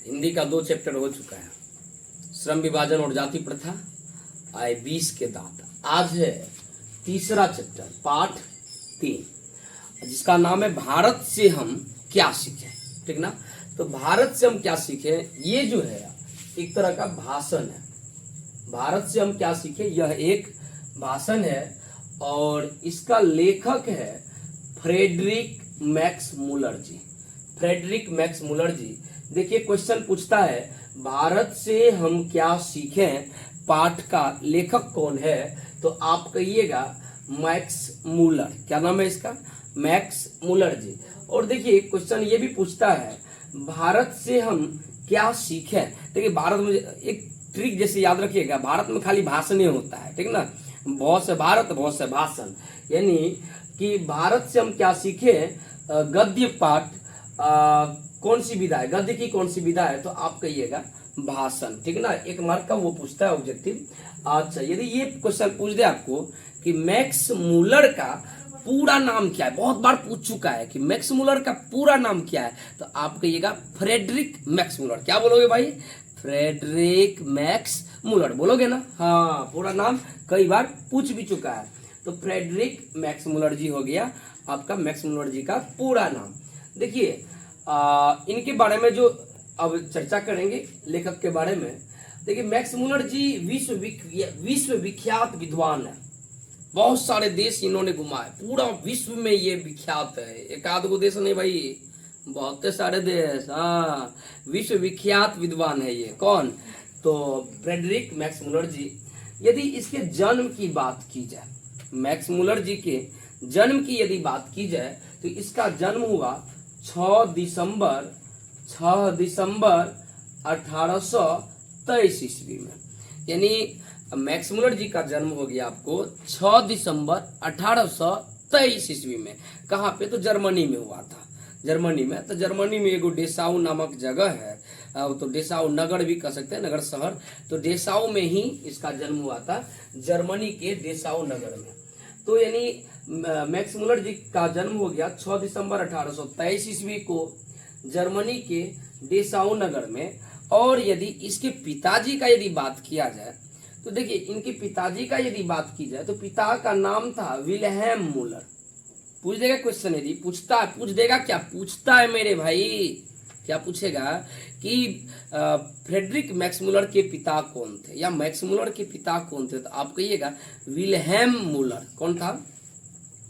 हिंदी का 2 चैप्टर हो चुका है, श्रम विभाजन और जाति प्रथा, आए 20 के दांत। आज है तीसरा चैप्टर, पाठ 3, जिसका नाम है भारत से हम क्या सीखें। ठीक ना। तो भारत से हम क्या सीखें, ये जो है एक तरह का भाषण है। भारत से हम क्या सीखें, यह एक भाषण है और इसका लेखक है फ्रेडरिक मैक्स मुलर जी। फ्रेडरिक मैक्स मुलर जी। देखिए क्वेश्चन पूछता है भारत से हम क्या सीखें, पाठ का लेखक कौन है, तो आप कहिएगा मैक्स मुलर। क्या नाम है इसका, मैक्स मुलर जी। और देखिए क्वेश्चन ये भी पूछता है भारत से हम क्या सीखें। देखिए भारत में एक ट्रिक जैसे याद रखिएगा, भारत में खाली भाषण ही होता है, ठीक ना, बहुत से भारत बहुत से भाषण, यानी कि भारत से हम क्या सीखें गद्य पाठ कौन सी विधा है, गद्य की कौन सी विधा है, तो आप कहिएगा भाषण। ठीक ना, 1 मार्क का वो पूछता है ऑब्जेक्टिव। अच्छा, यदि ये क्वेश्चन पूछ दे आपको कि मैक्स मुलर का पूरा नाम क्या है, बहुत बार पूछ चुका है कि मैक्स मुलर का पूरा नाम क्या है, तो आप कहिएगा फ्रेडरिक मैक्स मुलर। क्या बोलोगे भाई, फ्रेडरिक मैक्स मुलर बोलोगे ना। हाँ, पूरा नाम कई बार पूछ भी चुका है। तो फ्रेडरिक मैक्स मुलर जी हो गया आपका, मैक्स मुलर जी का पूरा नाम। देखिए इनके बारे में जो अब चर्चा करेंगे लेखक के बारे में। देखिए मैक्स मुलर जी विश्व विख्यात विद्वान है, बहुत सारे देश इन्होंने घुमाए, पूरा विश्व में ये विख्यात है, एक आध गो देश नहीं भाई, बहुत सारे देश। हाँ, विश्व विख्यात विद्वान है ये। कौन, तो फ्रेडरिक मैक्स मुलर जी। यदि इसके जन्म की बात की जाए, मैक्स मुलर जी के जन्म की यदि बात की जाए, तो इसका जन्म हुआ 6 दिसंबर 1823 ईस्वी में। यानी मैक्स मुलर जी का जन्म हो गया आपको 6 दिसंबर 1823 ईस्वी में। कहाँ पे, तो जर्मनी में हुआ था, जर्मनी में। तो जर्मनी में एगो डेसाउ नामक जगह है, तो डेसाउ नगर भी कह सकते हैं, नगर शहर। तो डेसाउ में ही इसका जन्म हुआ था, जर्मनी के डेसाउ नगर में। तो यानी मैक्स मुलर जी का जन्म हो गया 6 दिसंबर 1823 ईस्वी को जर्मनी के डेसाउ नगर में। और यदि इसके पिताजी का यदि बात किया जाए, तो देखिए इनके पिताजी का यदि बात की जाए, तो पिता का नाम था विल्हेम मुलर। पूछ देगा क्वेश्चन, यदि पूछता, पूछ देगा, क्या पूछता है मेरे भाई, क्या पूछेगा कि फ्रेडरिक मैक्स मुलर के पिता कौन थे, या मैक्स मुलर के पिता कौन थे, तो आप कहिएगा विल्हेम मुलर। कौन था,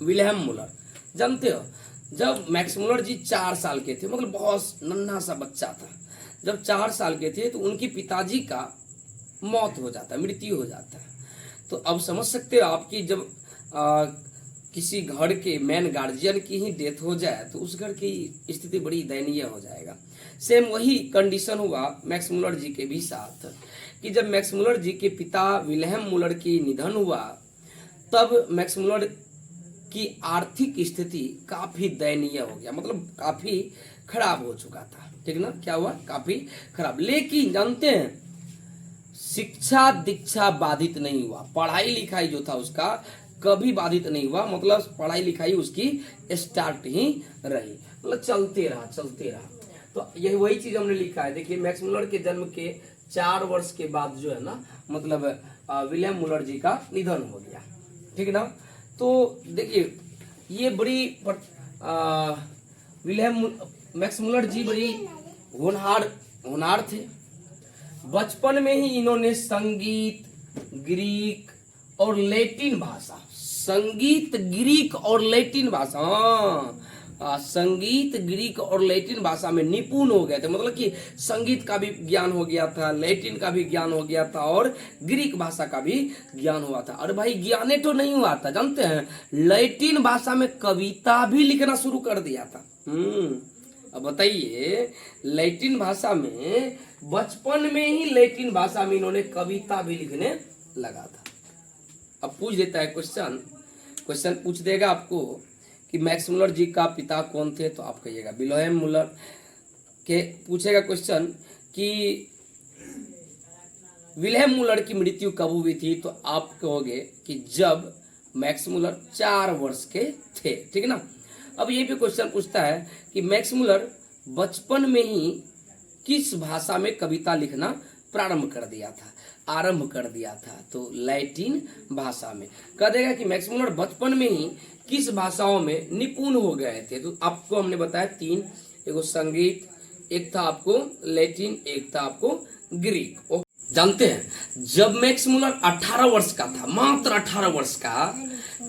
विल्हेम मुलर। जानते हो जब मैक्स मुलर जी 4 साल के थे, मतलब बहुत नन्हा सा बच्चा था, जब 4 साल के थे तो उनके पिताजी का मौत हो जाता है, मृत्यु हो जाता है। तो अब समझ सकते हो आपकी जब किसी घर के मेन गार्जियन की ही डेथ हो जाए, तो उस घर की स्थिति बड़ी दयनीय हो जाएगा। सेम वही कंडीशन हुआ मैक्स मुलर जी के भी साथ, कि जब मैक्स मुलर जी के पिता विल्हेम मुलर की निधन हुआ, तब मैक्स मुलर की आर्थिक स्थिति काफी दयनीय हो गया, मतलब काफी खराब हो चुका था। ठीक ना, क्या हुआ, काफी खराब। लेकिन जानते हैं शिक्षा दीक्षा बाधित नहीं हुआ, पढ़ाई लिखाई जो था उसका कभी बाधित नहीं हुआ, मतलब पढ़ाई लिखाई उसकी स्टार्ट ही रही, मतलब चलते रहा। तो यही वही चीज हमने लिखा है। देखिए मैक्स मुलर के जन्म के 4 वर्ष के बाद जो है ना, मतलब विल्हेम मुलर जी का निधन हो गया। ठीक ना। तो देखिए ये बड़ी विल्हेम मैक्स मुलर जी बड़ी होनहार थे। बचपन में ही इन्होंने संगीत, ग्रीक और लैटिन भाषा, संगीत ग्रीक और लैटिन भाषा, संगीत ग्रीक और लैटिन भाषा में निपुण हो गए थे, मतलब कि संगीत का भी ज्ञान हो गया था, लैटिन का भी ज्ञान हो गया था, और ग्रीक भाषा का भी ज्ञान हुआ था। और भाई ज्ञाने तो नहीं हुआ था, जानते हैं लैटिन भाषा में कविता भी लिखना शुरू कर दिया था। अब बताइए, लैटिन भाषा में बचपन में ही लैटिन भाषा में इन्होंने कविता भी लिखने लगा था। अब पूछ देता है क्वेश्चन पूछ देगा आपको कि मैक्स मुलर जी का पिता कौन थे, तो आप कहिएगा विल्हेम मुलर के। पूछेगा क्वेश्चन कि विल्हेम मुलर की मृत्यु कब हुई थी, तो आप कहोगे कि जब मैक्स मुलर 4 वर्ष के थे। ठीक ना। अब ये भी क्वेश्चन पूछता है कि मैक्स मुलर बचपन में ही किस भाषा में कविता लिखना प्रारंभ कर दिया था, आरंभ कर दिया था? तो लैटिन भाषा में। कह देगा कि मैक्स मुलर बचपन में ही किस भाषाओं में निपुण हो गए थे? तो आपको हमने बताया तीन, एगो संगीत, एक था आपको लैटिन, एक था आपको ग्रीक। जानते हैं जब मैक्स मुलर 18 वर्ष का था, मात्र 18 वर्ष का,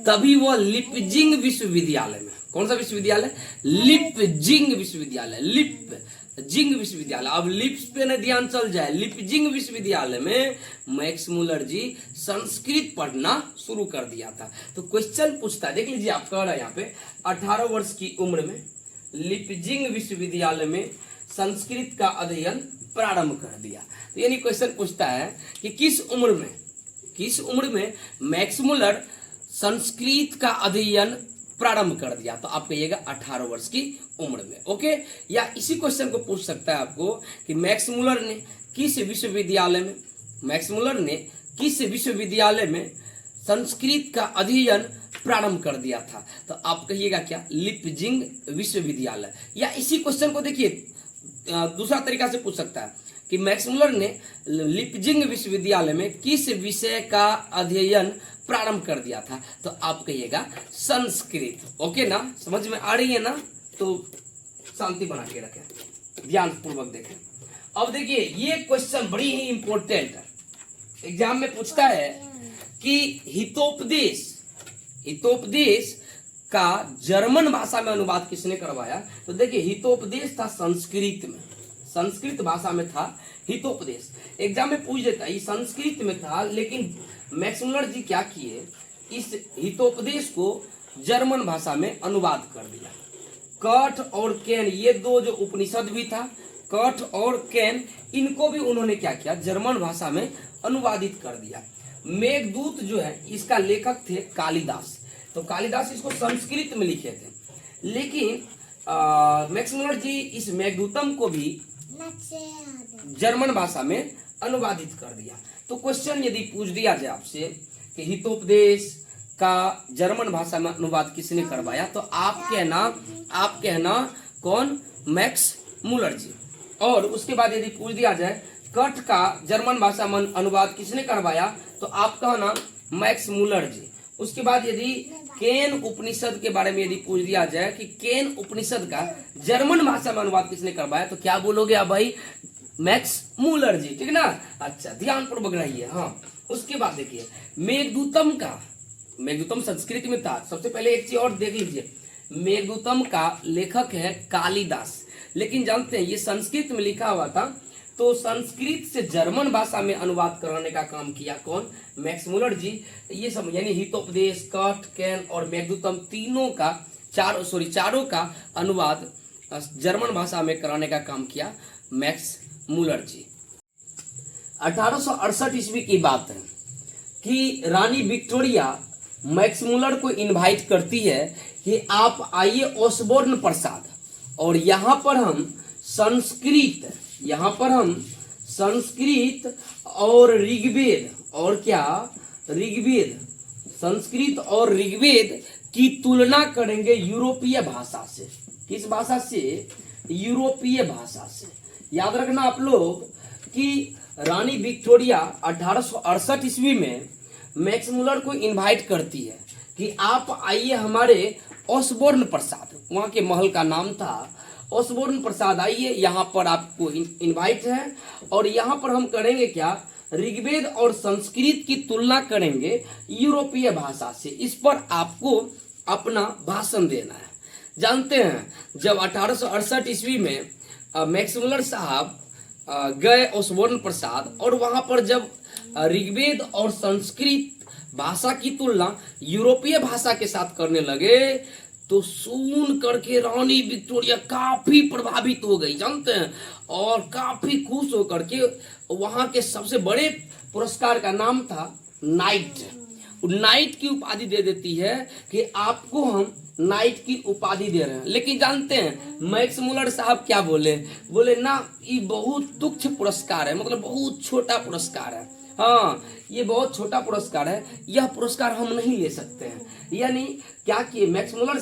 तभी वह लिपजिंग विश्वविद्यालय में, कौन सा विश्वविद्यालय? लिपजिंग विश्वविद्यालय, लिपजिंग विश्वविद्यालय, अब लिप्स पे न ध्यान चल जाए, लिपजिंग विश्वविद्यालय में मैक्स मुलर जी संस्कृत पढ़ना शुरू कर दिया था। तो क्वेश्चन पूछता है, देख लीजिए, आप कह रहे हैं यहाँ पे 18 वर्ष की उम्र में लिपजिंग विश्वविद्यालय में संस्कृत का अध्ययन प्रारंभ कर दिया। तो यानी क्वेश्चन पूछता है कि किस उम्र में मैक्स मुलर संस्कृत का अध्ययन प्रारंभ कर दिया? तो आप कहिएगा 18 वर्ष की उम्र में। ओके, या इसी क्वेश्चन को पूछ सकता है आपको कि मैक्स मुलर ने किस विश्वविद्यालय में संस्कृत का अध्ययन प्रारंभ कर दिया था? तो आप कहिएगा क्या? लिपजिंग विश्वविद्यालय। या इसी क्वेश्चन को देखिए दूसरा तरीका से पूछ सकता है कि मैक्स मुलर ने लिपजिंग विश्वविद्यालय में किस विषय का अध्ययन प्रारंभ कर दिया था? तो आप कहिएगा संस्कृत। ओके ना, समझ में आ रही है ना? तो शांति बना के रखें, ध्यान पूर्वक देखें। अब देखिए, ये क्वेश्चन बड़ी ही इंपॉर्टेंट है, एग्जाम में पूछता है कि हितोपदेश का जर्मन भाषा में अनुवाद किसने करवाया? तो देखिए, हितोपदेश था संस्कृत भाषा में था हितोपदेश। एग्जाम में पूछ देता है, ये संस्कृत में था, लेकिन मैक्स मुलर जी क्या किए, इस हितोपदेश को जर्मन भाषा में अनुवाद कर दिया। कठ और कैन, ये दो जो उपनिषद भी था, कठ और कैन, इनको भी उन्होंने क्या किया? जर्मन भाषा में अनुवादित कर दिया। मेघदूत जो है, इसका लेखक थे कालिदास। तो कालिदास इसको संस्कृत में लिखे थे, लेकिन मैक्स मुलर जी इस मेघदूतम को भी जर्मन भाषा में अनुवादित कर दिया। तो क्वेश्चन यदि पूछ दिया जाए आपसे कि हितोपदेश का जर्मन भाषा में अनुवाद किसने करवाया, तो आप कहना कौन? मैक्स मुलर जी। और उसके बाद यदि पूछ दिया जाए कठ का जर्मन भाषा में अनुवाद किसने करवाया, तो आप कहना मैक्स मुलर जी। उसके बाद यदि केन उपनिषद के बारे में यदि पूछ दिया जाए कि केन उपनिषद का जर्मन भाषा में अनुवाद किसने करवाया, तो क्या बोलोगे आप भाई? मैक्स मुलर जी, ठीक ना? अच्छा, ध्यान पूर्वक रहिए। हाँ, उसके बाद देखिए, मेघदूतम संस्कृत में था। सबसे पहले एक चीज और देख लीजिए, मेघदूतम का लेखक है कालिदास, लेकिन जानते हैं ये संस्कृत में लिखा हुआ था, तो संस्कृत से जर्मन भाषा में अनुवाद कराने का काम किया कौन? मैक्स मुलर जी। ये सब यानी हितोपदेश, कठ, कैन और मेघदूतम चारों का अनुवाद जर्मन भाषा में कराने का काम किया मैक्स मुलर जी। 1868 ईस्वी की बात है कि रानी विक्टोरिया मैक्स मुलर को इनवाइट करती है कि आप आइए ओसबोर्न प्रासाद, और यहाँ पर हम संस्कृत और ऋग्वेद, और क्या? संस्कृत और ऋग्वेद की तुलना करेंगे यूरोपीय भाषा से। किस भाषा से? यूरोपीय भाषा से। याद रखना आप लोग कि रानी विक्टोरिया 1868 ईस्वी में मैक्स मुलर को इनवाइट करती है कि आप आइए हमारे ओसबोर्न प्रासाद, वहां के महल का नाम था ओसबोर्न प्रासाद, आइए, यहाँ पर आपको इनवाइट है, और यहाँ पर हम करेंगे क्या? ऋग्वेद और संस्कृत की तुलना करेंगे यूरोपीय भाषा से। इस पर आपको अपना भाषण देना है। जानते हैं जब 1868 ईस्वी में मैक्स मुलर साहब गए ओसबोर्न प्रासाद, और वहां पर जब ऋग्वेद और संस्कृत भाषा की तुलना यूरोपीय भाषा के साथ करने लगे, तो सुन करके रानी विक्टोरिया काफी प्रभावित हो गई, जानते हैं, और काफी खुश होकर के वहां के सबसे बड़े पुरस्कार का नाम था नाइट की उपाधि दे देती है कि आपको हम नाइट की उपाधि दे रहे हैं। लेकिन जानते हैं मैक्स मुलर साहब क्या बोले ना, ये बहुत तुच्छ पुरस्कार है, मतलब बहुत छोटा पुरस्कार है। हाँ, ये बहुत छोटा पुरस्कार है, यह पुरस्कार हम नहीं ले सकते हैं। यानी क्या किए मैक्स मुलर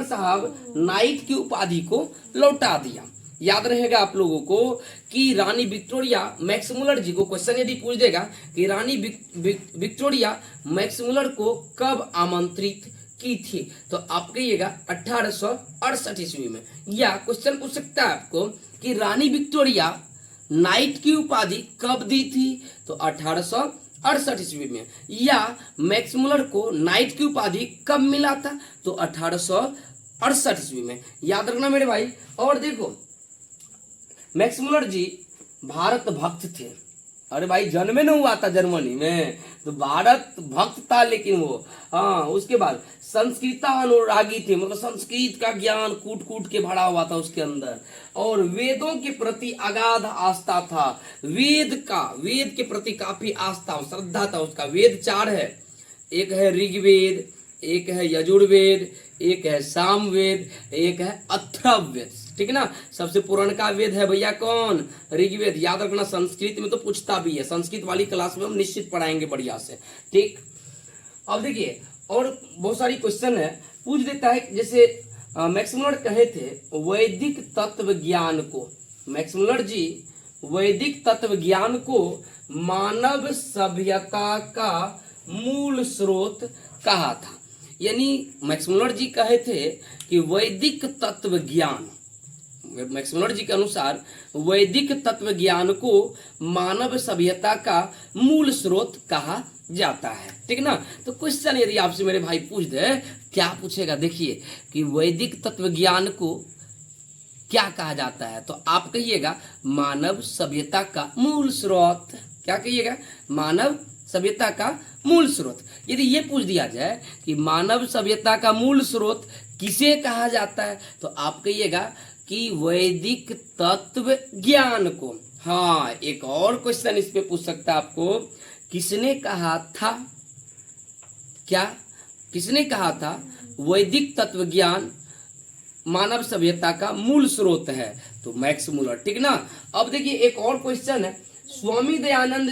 साहब नाइट की उपाधि को लौटा दिया। याद रहेगा आप लोगों को कि रानी विक्टोरिया मैक्समुलर जी को क्वेश्चन यदि पूछ देगा कि रानी विक्टोरिया मैक्समुलर को कब आमंत्रित की थी, तो आप कहिएगा 1868 ईस्वी में। या क्वेश्चन पूछ सकता है आपको कि रानी विक्टोरिया नाइट की उपाधि कब दी थी, तो 1868 ईस्वी में। या मैक्समुलर को नाइट की उपाधि कब मिला था, तो 1868 ईस्वी में। याद रखना मेरे भाई। और देखो मैक्समुलर जी भारत भक्त थे। अरे भाई जन्मे न हुआ था जर्मनी में, तो भारत भक्त था, लेकिन वो उसके बाद संस्कृत अनुरागी थे, मतलब संस्कृत का ज्ञान कूट कूट के भरा हुआ था उसके अंदर। और वेदों के प्रति अगाध आस्था था, वेद के प्रति काफी आस्था श्रद्धा था उसका। वेद 4 है, एक है ऋग्वेद, एक है यजुर्वेद, एक है सामवेद, एक है अथर्ववेद, ठीक है ना। सबसे पुराना वेद है भैया कौन, ऋग्वेद। याद रखना, संस्कृत में तो पूछता भी है, संस्कृत वाली क्लास में हम निश्चित पढ़ाएंगे बढ़िया से, ठीक। अब देखिए और बहुत सारी क्वेश्चन है, पूछ देता है। जैसे मैक्समुलर कहे थे वैदिक तत्व ज्ञान को, मैक्समुलर जी वैदिक तत्व ज्ञान को मानव सभ्यता का मूल स्रोत कहा था। यानी मैक्समुलर जी कहे थे कि वैदिक तत्व ज्ञान, मैक्समुलर जी के अनुसार वैदिक तत्व ज्ञान को मानव सभ्यता का मूल स्रोत कहा जाता है, ठीक ना। तो क्वेश्चन यदि आपसे मेरे भाई पूछ दे, क्या पूछेगा, देखिए कि वैदिक तत्व ज्ञान को क्या कहा जाता है, तो आप कहिएगा मानव सभ्यता का मूल स्रोत। क्या कहिएगा, मानव सभ्यता का मूल स्रोत। यदि ये पूछ दिया जाए कि मानव सभ्यता का मूल स्रोत किसे कहा जाता है, तो आप कहिएगा कि वैदिक तत्व ज्ञान को। हाँ, एक और क्वेश्चन इस पे पूछ सकता है आपको, किसने कहा था, क्या किसने कहा था वैदिक तत्व ज्ञान मानव सभ्यता का मूल स्रोत है, तो मैक्समुलर, ठीक ना। अब देखिए एक और क्वेश्चन है, स्वामी दयानंद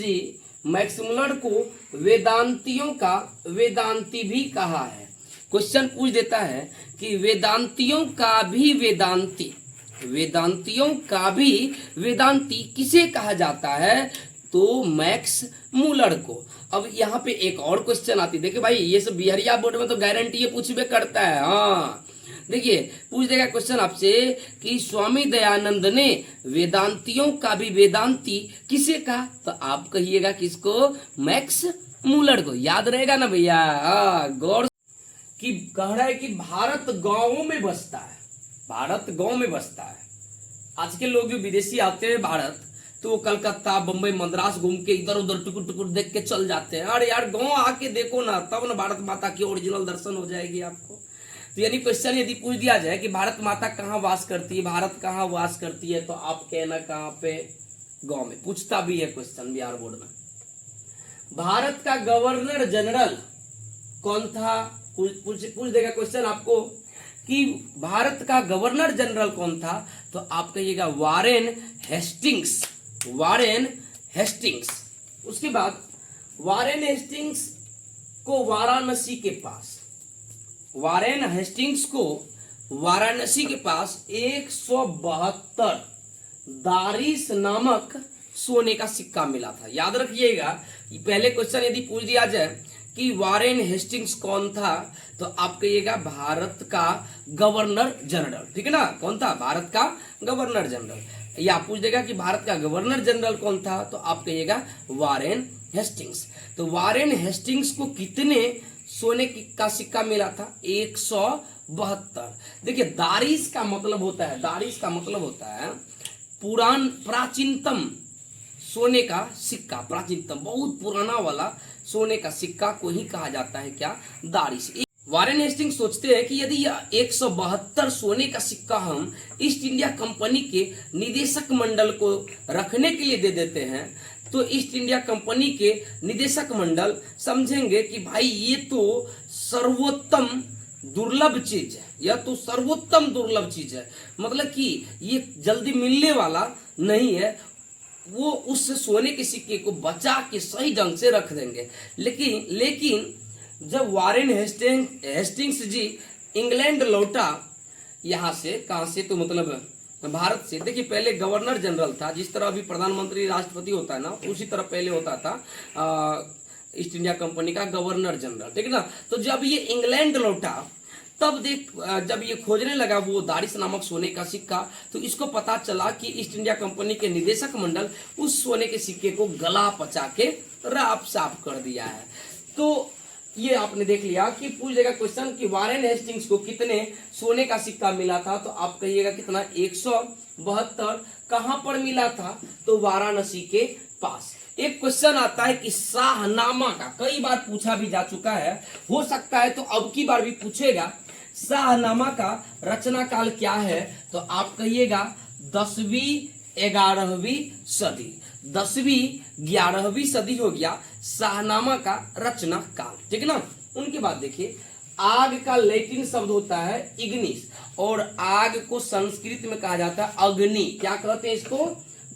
जी मैक्समुलर को वेदांतियों का वेदांती भी कहा है। क्वेश्चन पूछ देता है कि वेदांतियों का भी वेदांती किसे कहा जाता है, तो मैक्समुलर को। अब यहाँ पे एक और क्वेश्चन आती है, देखिए भाई ये सब बिहारिया बोर्ड में तो गारंटी ये पूछबे करता है। हाँ देखिए पूछ देगा क्वेश्चन आपसे कि स्वामी दयानंद ने वेदांतियों का भी वेदांती किसे कहा, तो आप कहिएगा किसको, मैक्समुलर को। याद रहेगा ना भैया। गौर कि कह रहा है कि भारत गांवों में बसता है, भारत गांव में बसता है। आज के लोग जो विदेशी आते हैं भारत, तो वो कलकत्ता बम्बई मद्रास घूम के इधर उधर टुकुर टुकुर देख के चल जाते हैं। अरे यार गांव आके देखो ना, तब ना भारत माता की ओरिजिनल दर्शन हो जाएगी आपको। तो यानी क्वेश्चन यदि पूछ दिया जाए कि भारत माता कहाँ वास करती है, भारत कहाँ वास करती है, तो आप कहना कहाँ पे, गांव में। पूछता भी है क्वेश्चन बिहार बोर्ड में। भारत का गवर्नर जनरल कौन था, पूछ देगा क्वेश्चन आपको कि भारत का गवर्नर जनरल कौन था, तो आप कहिएगा वारेन हेस्टिंग्स। उसके बाद वारेन हेस्टिंग्स को वाराणसी के पास 172 दारिस नामक सोने का सिक्का मिला था। याद रखिएगा, पहले क्वेश्चन यदि पूछ दिया जाए कि वारेन हेस्टिंग्स कौन था, तो आप कहिएगा भारत का गवर्नर जनरल, ठीक है ना। कौन था, भारत का गवर्नर जनरल। या पूछ देगा कि भारत का गवर्नर जनरल कौन था, तो आप कहिएगा वारेन हेस्टिंग्स। तो वारेन हेस्टिंग्स को कितने सोने का सिक्का मिला था, 172। देखिए दारिस का मतलब होता है प्राचीनतम सोने का सिक्का, प्राचीनतम बहुत पुराना वाला सोने का सिक्का को ही कहा जाता है क्या, दारिस। वारेन हेस्टिंग्स सोचते हैं कि यदि 172 सोने का सिक्का हम ईस्ट इंडिया कंपनी के निदेशक मंडल को रखने के लिए दे देते हैं, तो ईस्ट इंडिया कंपनी के निदेशक मंडल समझेंगे कि भाई ये तो सर्वोत्तम दुर्लभ चीज है, यह तो सर्वोत्तम दुर्लभ चीज है, मतलब कि ये जल्दी मिलने वाला नहीं है। वो उस सोने के सिक्के को बचा के सही ढंग से रख देंगे। लेकिन जब वारेन हेस्टिंग्स जी इंग्लैंड लौटा, यहाँ से, कहाँ से, तो मतलब भारत से। देखिए पहले गवर्नर जनरल था, जिस तरह अभी प्रधानमंत्री राष्ट्रपति होता है ना, उसी तरह पहले होता था ईस्ट इंडिया कंपनी का गवर्नर जनरल, ठीक है ना। तो जब ये इंग्लैंड लौटा तब जब ये खोजने लगा वो दारिस नामक सोने का सिक्का, तो इसको पता चला कि ईस्ट इंडिया कंपनी के निदेशक मंडल उस सोने के सिक्के को गला पचा के राफ साफ कर दिया है। तो ये आपने देख लिया कि पूछ देगा क्वेश्चन कि वारेन हेस्टिंग्स को कितने सोने का सिक्का मिला था, तो आप कहिएगा कितना, 172। कहां पर मिला था, तो वाराणसी के पास। एक क्वेश्चन आता है कि शाहनामा का, कई बार पूछा भी जा चुका है, हो सकता है तो अब की बार भी पूछेगा। शाहनामा का रचना काल क्या है, तो आप कहिएगा 10वीं 11वीं सदी। 10वीं 11वीं सदी हो गया शाहनामा का रचना काल, ठीक है ना। उनके बाद देखिए, आग का लैटिन शब्द होता है इग्निस, और आग को संस्कृत में कहा जाता है अग्नि। क्या कहते हैं इसको,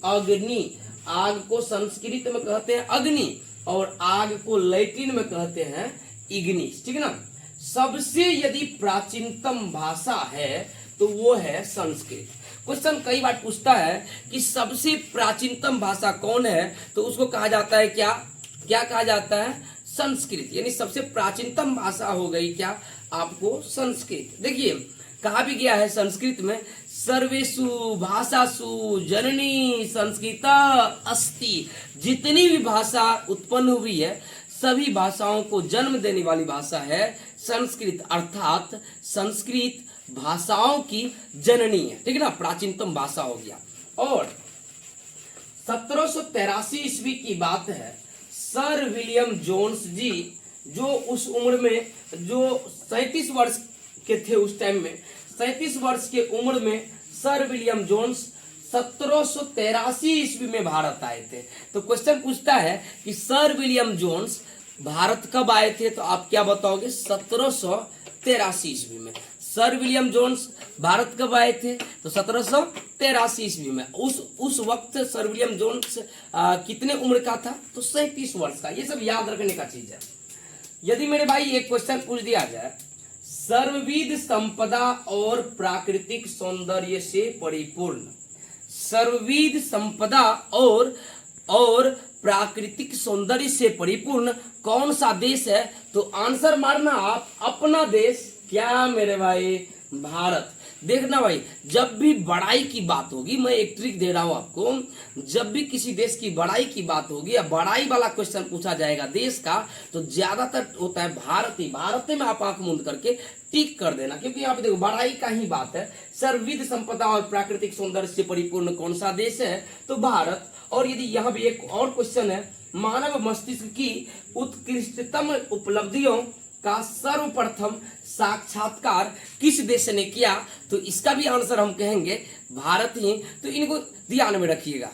अग्नि। आग को संस्कृत में कहते हैं अग्नि, और आग को लैटिन में कहते हैं इग्निस, ठीक है ना। सबसे यदि प्राचीनतम भाषा है तो वो है संस्कृत। क्वेश्चन कई बार पूछता है कि सबसे प्राचीनतम भाषा कौन है, तो उसको कहा जाता है क्या, क्या कहा जाता है, संस्कृत। यानी सबसे प्राचीनतम भाषा हो गई क्या, आपको संस्कृत। देखिए कहा भी गया है संस्कृत में, सर्वेषु भाषासु जननी संस्कृता अस्ति। जितनी भी भाषा उत्पन्न हुई है सभी भाषाओं को जन्म देने वाली भाषा है संस्कृत, अर्थात संस्कृत भाषाओं की जननी है, ठीक है ना, प्राचीनतम भाषा हो गया। और 1783 ईस्वी की बात है, सर विलियम जोन्स जी, जो उस उम्र में, जो 37 वर्ष के थे उस टाइम में, 37 वर्ष के उम्र में सर विलियम जोन्स 1783 ईस्वी में भारत आए थे। तो क्वेश्चन पूछता है कि सर विलियम जोन्स भारत कब आए थे, तो आप क्या बताओगे, 1783 ईस्वी में। सर विलियम जोन्स भारत कब आए थे, तो 1783 ईस्वी में। उस वक्त सर विलियम जोन्स कितने उम्र का था, तो 37 वर्ष का। ये सब याद रखने का चीज है। यदि मेरे भाई एक क्वेश्चन पूछ दिया जाए, सर्वविध संपदा और प्राकृतिक सौंदर्य से परिपूर्ण, सर्वविध संपदा और प्राकृतिक सौंदर्य से परिपूर्ण कौन सा देश है, तो आंसर मारना आप, अपना देश। क्या मेरे भाई, भारत। देखना भाई, जब भी बड़ाई की बात होगी, मैं एक ट्रिक दे रहा हूं आपको, जब भी किसी देश की बड़ाई की बात होगी या बड़ाई वाला क्वेश्चन पूछा जाएगा देश का, तो ज्यादातर होता है भारत ही। भारत में आप आंख मूंद करके टिक कर देना, क्योंकि यहाँ पे देखो बड़ाई का ही बात है। सर्वविध संपदा और प्राकृतिक सौंदर्य से परिपूर्ण कौन सा देश है, तो भारत। और यदि यहाँ भी एक और क्वेश्चन है, मानव मस्तिष्क की उत्कृष्टतम उपलब्धियों का सर्वप्रथम साक्षात्कार किस देश ने किया, तो इसका भी आंसर हम कहेंगे भारत ही। तो इनको ध्यान में रखिएगा।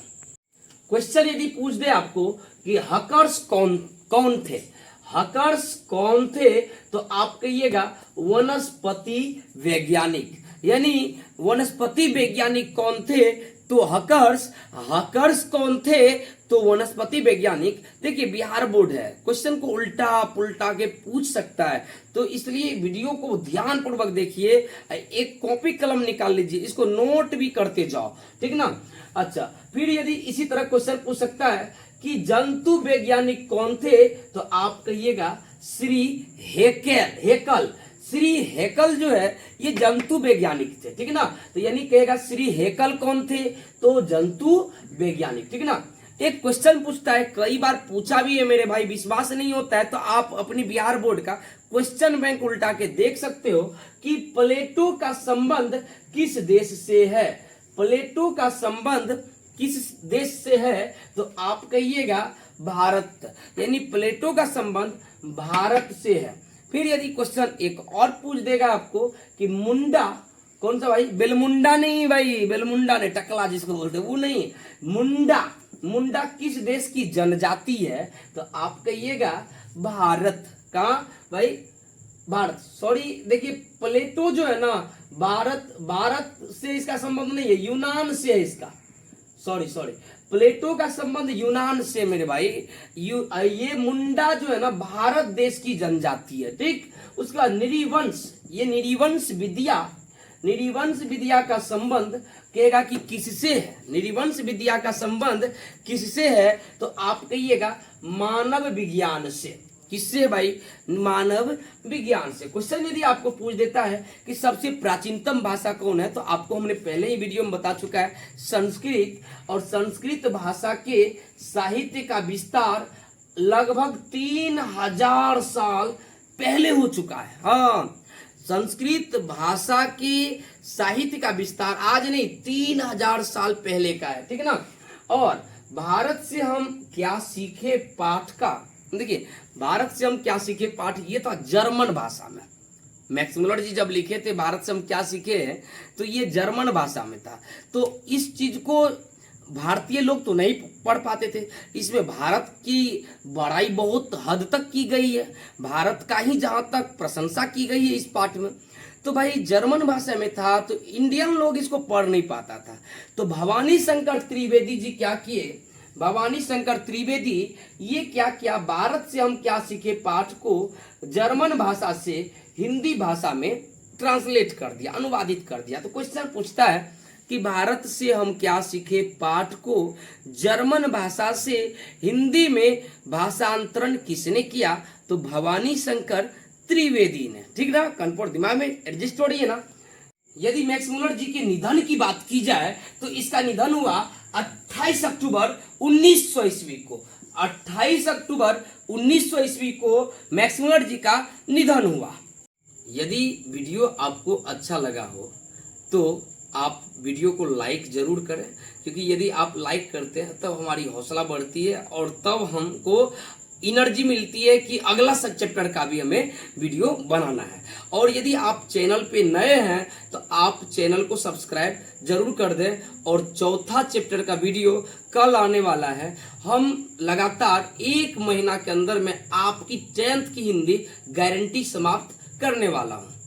क्वेश्चन यदि पूछ दे आपको कि हकर्स कौन थे, हकर्स कौन थे, तो आप कहिएगा वनस्पति वैज्ञानिक। यानी वनस्पति वैज्ञानिक कौन थे, तो हकर्स कौन थे, तो वनस्पति वैज्ञानिक। देखिए बिहार बोर्ड है, क्वेश्चन को उल्टा पुल्टा के पूछ सकता है, तो इसलिए वीडियो को ध्यान पूर्वक देखिए, एक कॉपी कलम निकाल लीजिए, इसको नोट भी करते जाओ, ठीक ना। अच्छा, फिर यदि इसी तरह क्वेश्चन पूछ सकता है कि जंतु वैज्ञानिक कौन थे, तो आप कहिएगा श्री हेकल। श्री हेकल जो है ये जंतु वैज्ञानिक थे, ठीक है ना। तो यानी कहेगा श्री हेकल कौन थे, तो जंतु वैज्ञानिक, ठीक है ना। एक क्वेश्चन पूछता है, कई बार पूछा भी है मेरे भाई, विश्वास नहीं होता है तो आप अपनी बिहार बोर्ड का क्वेश्चन बैंक उल्टा के देख सकते हो कि प्लेटो का संबंध किस देश से है। प्लेटो का संबंध किस देश से है, तो आप कहिएगा भारत। यानी प्लेटो का संबंध भारत से है। फिर यदि क्वेश्चन एक और पूछ देगा आपको कि मुंडा कौन सा भाई, बेलमुंडा नहीं भाई, बेलमुंडा नहीं, टकला जिसको बोलते हैं वो नहीं, मुंडा किस देश की जनजाति है, तो आप कहिएगा भारत का भाई, भारत। सॉरी देखिए प्लेटो जो है ना, भारत से इसका संबंध नहीं है, यूनान से है इसका। सॉरी प्लेटो का संबंध यूनान से मेरे भाई। ये मुंडा जो है ना भारत देश की जनजाति है, ठीक। उसका निरिवंश, ये निरिवंश विद्या निरिवंश विद्या का संबंध कहेगा कि किससे है, निरिवंश विद्या का संबंध किससे है, तो आप कहिएगा मानव विज्ञान से। किससे भाई? मानव विज्ञान से। क्वेश्चन यदि आपको पूछ देता है कि सबसे प्राचीनतम भाषा कौन है, तो आपको हमने पहले ही वीडियो में बता चुका है संस्कृत, और संस्कृत भाषा के साहित्य का विस्तार लगभग 3000 साल पहले हो चुका है। हाँ, संस्कृत भाषा के साहित्य का विस्तार आज नहीं 3000 साल पहले का है, ठीक है ना। और भारत से हम क्या सीखे पाठ का, देखिए भारत से हम क्या सीखे पाठ, ये था जर्मन भाषा में। मैक्स मुलर जी जब लिखे थे भारत से हम क्या सीखे हैं, तो ये जर्मन भाषा में था। तो इस चीज को भारतीय लोग तो नहीं पढ़ पाते थे। इसमें भारत की बड़ाई बहुत हद तक की गई है, भारत का ही जहां तक प्रशंसा की गई है इस पाठ में। तो भाई जर्मन भाषा में था, तो इंडियन लोग इसको पढ़ नहीं पाता था। तो भवानी शंकर त्रिवेदी जी क्या किए, भवानी शंकर त्रिवेदी ये क्या किया, भारत से हम क्या सीखे पाठ को जर्मन भाषा से हिंदी भाषा में ट्रांसलेट कर दिया, अनुवादित कर दिया। तो क्वेश्चन पूछता है कि भारत से हम क्या सीखे पाठ को जर्मन भाषा से हिंदी में भाषांतरण किसने किया, तो भवानी शंकर त्रिवेदी ने। ठीक ना, कंफर्ट दिमाग में एडजस्ट हो रही है ना। यदि मैक्स मुलर जी के निधन की बात की जाए, तो इसका निधन हुआ 28 अक्टूबर 1900 ईस्वी को। 28 अक्टूबर 1900 ईस्वी को मैक्स मुलर जी का निधन हुआ। यदि वीडियो आपको अच्छा लगा हो तो आप वीडियो को लाइक जरूर करें, क्योंकि यदि आप लाइक करते हैं तब हमारी हौसला बढ़ती है और तब हमको एनर्जी मिलती है कि अगला सब चैप्टर का भी हमें वीडियो बनाना है। और यदि आप चैनल पे नए हैं तो आप चैनल को सब्सक्राइब जरूर कर दें। और चौथा चैप्टर का वीडियो कल आने वाला है। हम लगातार 1 महीना के अंदर में आपकी 10th की हिंदी गारंटी समाप्त करने वाला हूं।